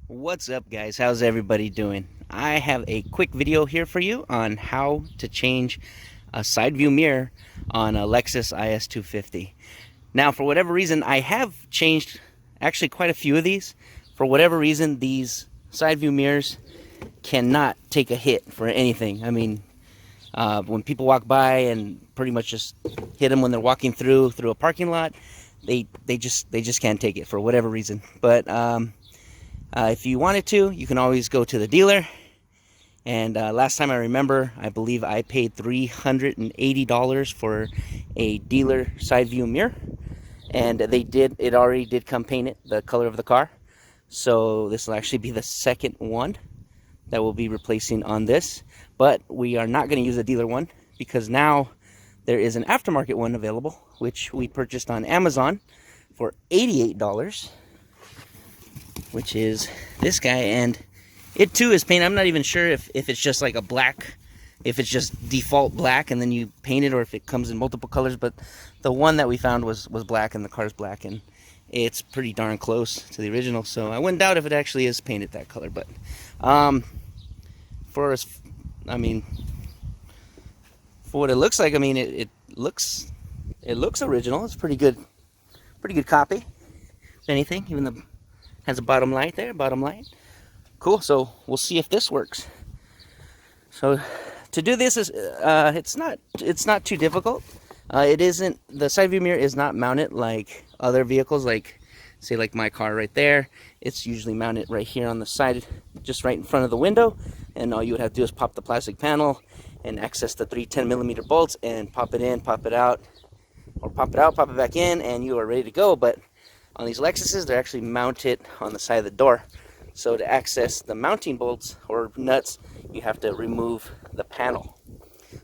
What's up, guys? How's everybody doing? I have a quick video here for you on how to change a side view mirror on a Lexus IS250. Now, for whatever reason, I have changed actually quite a few of these. For whatever reason, these side view mirrors cannot take a hit for anything. I mean, when people walk by and pretty much just hit them when they're walking through a parking lot, they just can't take it for whatever reason. But if you wanted to, you can always go to the dealer. And last time I remember, I believe I paid $380 for a dealer side view mirror. And it already did come painted the color of the car. So this will actually be the second one that we'll be replacing on this. But we are not going to use the dealer one because now there is an aftermarket one available, which we purchased on Amazon for $88. Which is this guy, and it too is painted. I'm not even sure if it's just like a black, if it's just default black and then you paint it, or if it comes in multiple colors. But the one that we found was black, and the car's black, and it's pretty darn close to the original. So I wouldn't doubt if it actually is painted that color. But for what it looks like, I mean it looks original. It's pretty good copy. If anything, even the has a bottom light there, bottom light. Cool, so we'll see if this works. So to do this is, it's not too difficult. It isn't, the side view mirror is not mounted like other vehicles, like say like my car right there. It's usually mounted right here on the side, just right in front of the window. And all you would have to do is pop the plastic panel and access the three 10mm bolts and pop it in, pop it out, or pop it out, pop it back in, and you are ready to go. But on these Lexuses, they're actually mounted on the side of the door. So to access the mounting bolts or nuts, you have to remove the panel.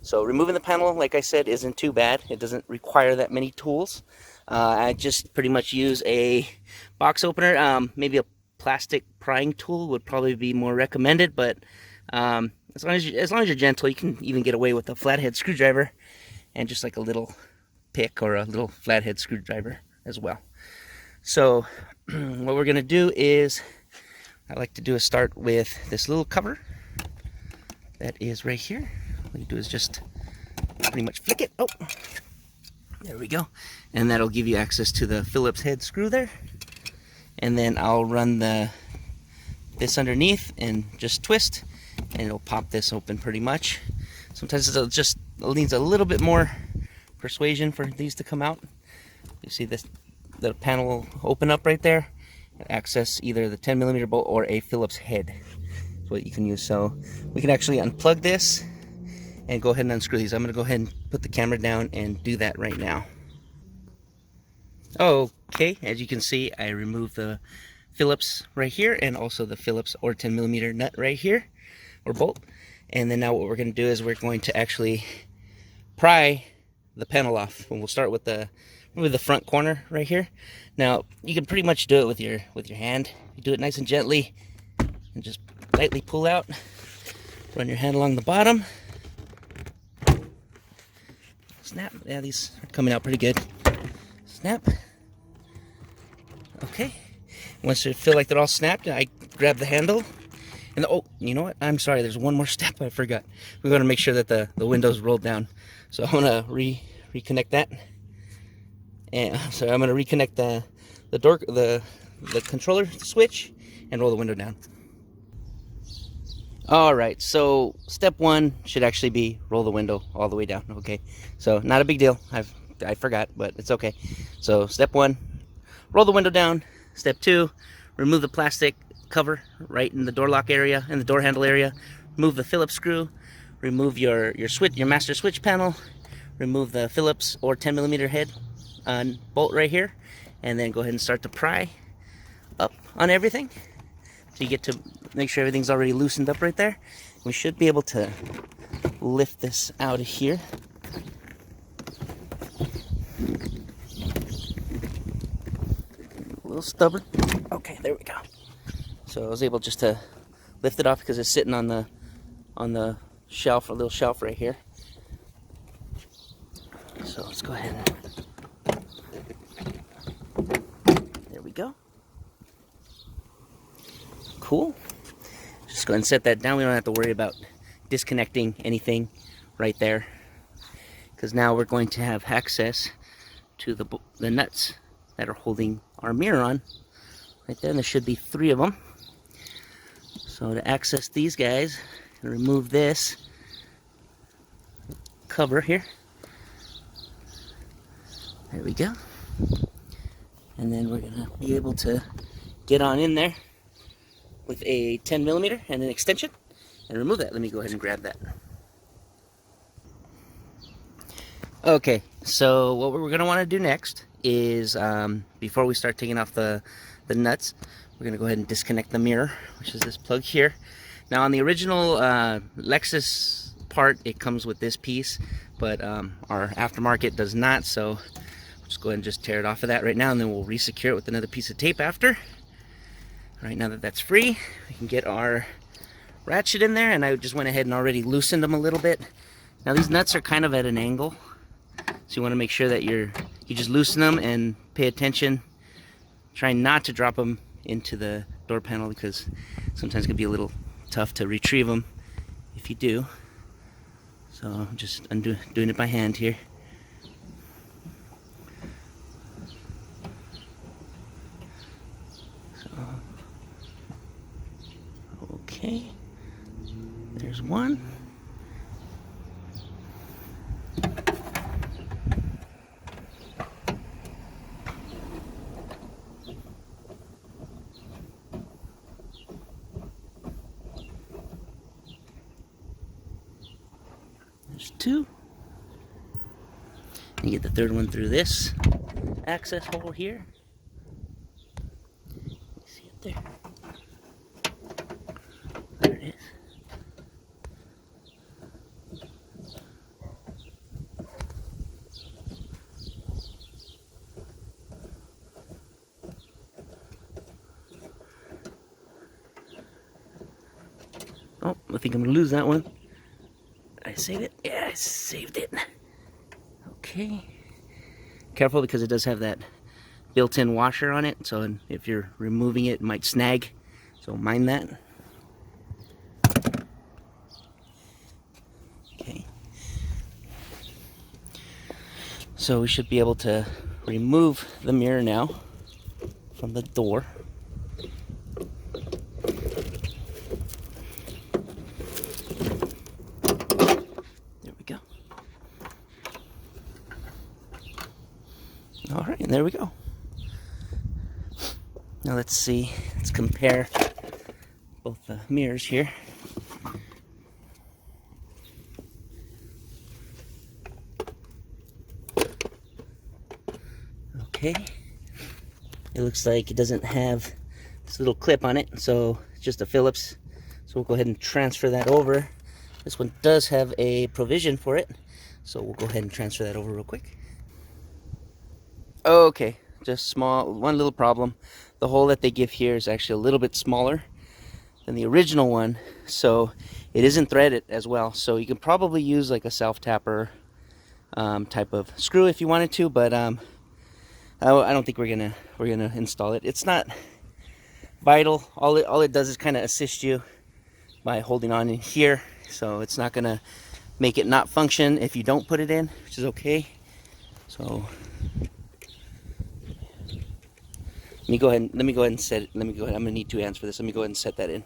So removing the panel, like I said, isn't too bad. It doesn't require that many tools. I just pretty much use a box opener. Maybe a plastic prying tool would probably be more recommended, but as long as you're gentle, you can even get away with a flathead screwdriver and just like a little pick or a little flathead screwdriver as well. So what we're going to do is, I like to do a start with this little cover that is right here. What you do is just pretty much flick it. Oh, there we go. And that'll give you access to the Phillips head screw there. And then I'll run this underneath and just twist, and it'll pop this open pretty much. Sometimes it needs a little bit more persuasion for these to come out. You see this? The panel will open up right there and access either the 10mm bolt or a Phillips head. That's what you can use. So we can actually unplug this and go ahead and unscrew these. I'm going to go ahead and put the camera down and do that right now. Okay, as you can see, I removed the Phillips right here and also the Phillips or 10mm nut right here, or bolt. And then now what we're going to do is we're going to actually pry the panel off. And we'll start with the front corner right here. Now you can pretty much do it with your hand. You do it nice and gently and just lightly pull out. Run your hand along the bottom. Snap. Yeah, these are coming out pretty good. Snap. Okay. Once you feel like they're all snapped, I grab the handle. And oh, you know what? I'm sorry. There's one more step I forgot. We're going to make sure that the window's rolled down. So I'm going to reconnect that. And so I'm going to reconnect the door, the controller switch, and roll the window down. All right, so step one should actually be roll the window all the way down. Okay, so not a big deal. I forgot, but it's okay. So step one, roll the window down. Step two, remove the plastic cover right in the door lock area, in the door handle area. Remove the Phillips screw. Remove your master switch panel. Remove the Phillips or 10mm head bolt right here, and then go ahead and start to pry up on everything. So you get to make sure everything's already loosened up right there. We should be able to lift this out of here. A little stubborn. Okay, there we go. So I was able just to lift it off because it's sitting on the shelf, a little shelf right here. So let's go ahead and go. Cool. Just go ahead and set that down. We don't have to worry about disconnecting anything right there, because now we're going to have access to the nuts that are holding our mirror on right there. And there should be 3 of them. So to access these guys, and remove this cover here. There we go. And then we're gonna be able to get on in there with a 10mm and an extension and remove that. Let me go ahead and grab that. Okay, so what we're gonna want to do next is, before we start taking off the nuts, we're gonna go ahead and disconnect the mirror, which is this plug here. Now on the original Lexus part, it comes with this piece, but our aftermarket does not, so we'll just go ahead and just tear it off of that right now, and then we'll re-secure it with another piece of tape after. Right now that that's free, we can get our ratchet in there, and I just went ahead and already loosened them a little bit. Now these nuts are kind of at an angle, so you want to make sure that you just loosen them and pay attention. Try not to drop them into the door panel, because sometimes it can be a little tough to retrieve them if you do. So I'm just doing it by hand here. So, okay, there's one. There's 2. And get the 3rd one through this access hole here. See it there? There it is. Oh, I think I'm gonna lose that one. Did I save it? Yeah, I saved it. Okay. Careful, because it does have that built-in washer on it, so if you're removing it, it might snag. So mind that. Okay. So we should be able to remove the mirror now from the door. Alright, and there we go. Now let's see, let's compare both the mirrors here. Okay, it looks like it doesn't have this little clip on it, so it's just a Phillips. So we'll go ahead and transfer that over. This one does have a provision for it, so we'll go ahead and transfer that over real quick. Okay, just one little problem. The hole that they give here is actually a little bit smaller than the original one, so it isn't threaded as well. So you can probably use like a self-tapper type of screw if you wanted to, but I don't think we're gonna install it. It's not vital. All it does is kind of assist you by holding on in here, so it's not gonna make it not function if you don't put it in, which is okay. So let me go ahead and set it. I'm gonna need 2 hands for this. Let me go ahead and set that in.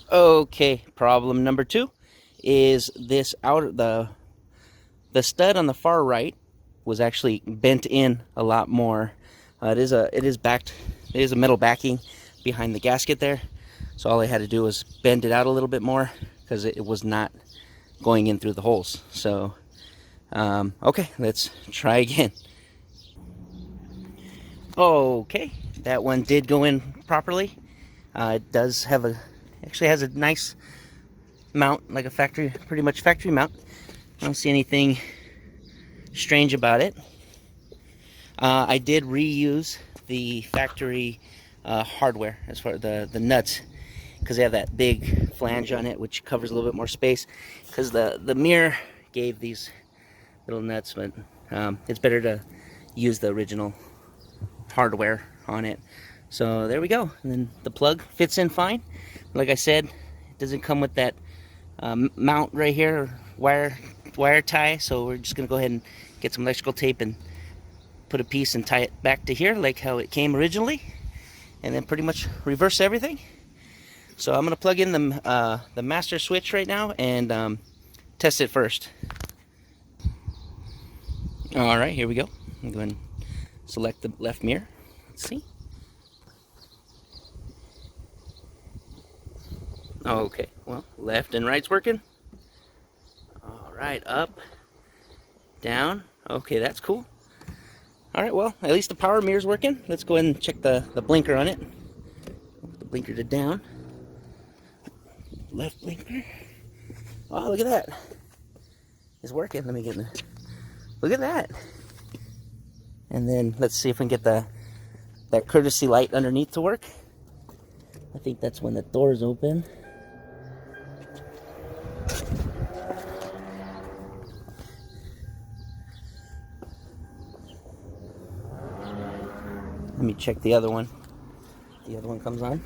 Okay, problem number 2 is this the stud on the far right was actually bent in a lot more. It is a metal backing behind the gasket there. So all I had to do was bend it out a little bit more, because it was not going in through the holes. So okay, let's try again. Okay, that one did go in properly. It does have actually has a nice mount, like a pretty much factory mount. I don't see anything strange about it. I did reuse the factory hardware as far as the nuts, because they have that big flange on it, which covers a little bit more space. Because the mirror gave these little nuts, but it's better to use the original hardware on it. So there we go. And then the plug fits in fine. Like I said, it doesn't come with that mount right here, or wire tie. So we're just gonna go ahead and get some electrical tape and put a piece and tie it back to here like how it came originally, and then pretty much reverse everything. So I'm gonna plug in the master switch right now and test it first. All right, here we go. I'm going to select the left mirror. Let's see. Okay, well, left and right's working. All right, up, down. Okay, that's cool. All right, well, at least the power mirror's working. Let's go ahead and check the blinker on it. The blinker to down. Left blinker. Oh, look at that. It's working. Let me get in there. Look at that. And then let's see if we can get that courtesy light underneath to work. I think that's when the door's open. Let me check the other one. The other one comes on.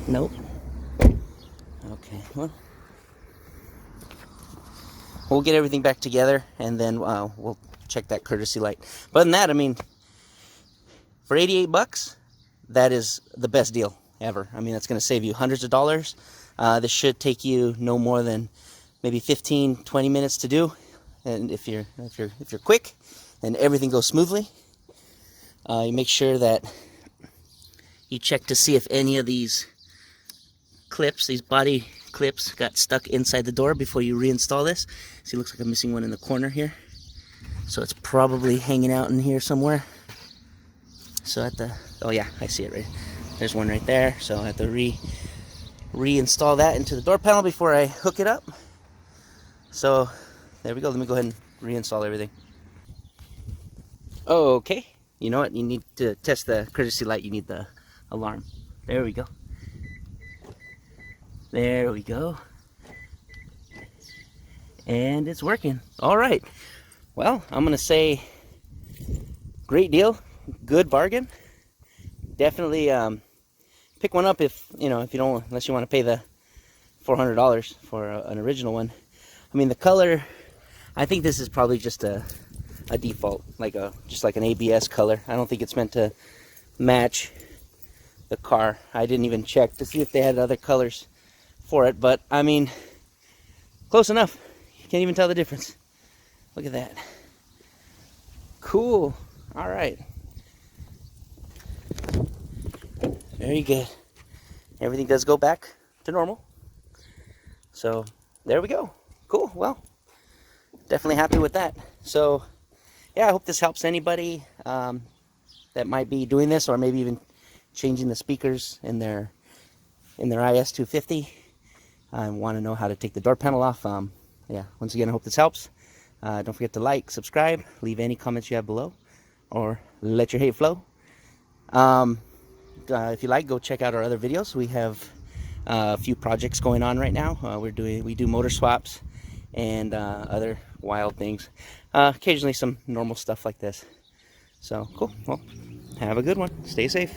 Nope. Okay, well, we'll get everything back together and then we'll check that courtesy light. But other than that, I mean, for 88 bucks, that is the best deal ever. I mean, that's going to save you hundreds of dollars. This should take you no more than maybe 15-20 minutes to do, and if you're quick and everything goes smoothly, you make sure that you check to see if any of these clips, these body clips, got stuck inside the door before you reinstall this. See, it looks like I'm missing one in the corner here, so it's probably hanging out in here somewhere. So at the, oh yeah, I see it right. There's one right there. So I have to reinstall that into the door panel before I hook it up. So there we go. Let me go ahead and reinstall everything. Okay, you know what? You need to test the courtesy light. You need the alarm. There we go. There we go. And it's working. All right. Well, I'm gonna say great deal, good bargain. Definitely pick one up if you don't, unless you want to pay the $400 for an original one. I mean, the color, I think this is probably just a default, just like an ABS color. I don't think it's meant to match the car. I didn't even check to see if they had other colors for it, but I mean, close enough. You can't even tell the difference. Look at that. Cool. All right. Very good. Everything does go back to normal. So there we go. Cool. Well, definitely happy with that. So yeah, I hope this helps anybody that might be doing this, or maybe even changing the speakers in their IS250. I want to know how to take the door panel off. Yeah, once again, I hope this helps. Don't forget to like, subscribe, leave any comments you have below, or let your hate flow. If you like, go check out our other videos. We have a few projects going on right now. We do motor swaps and other wild things. Occasionally some normal stuff like this. So cool. Well, have a good one. Stay safe.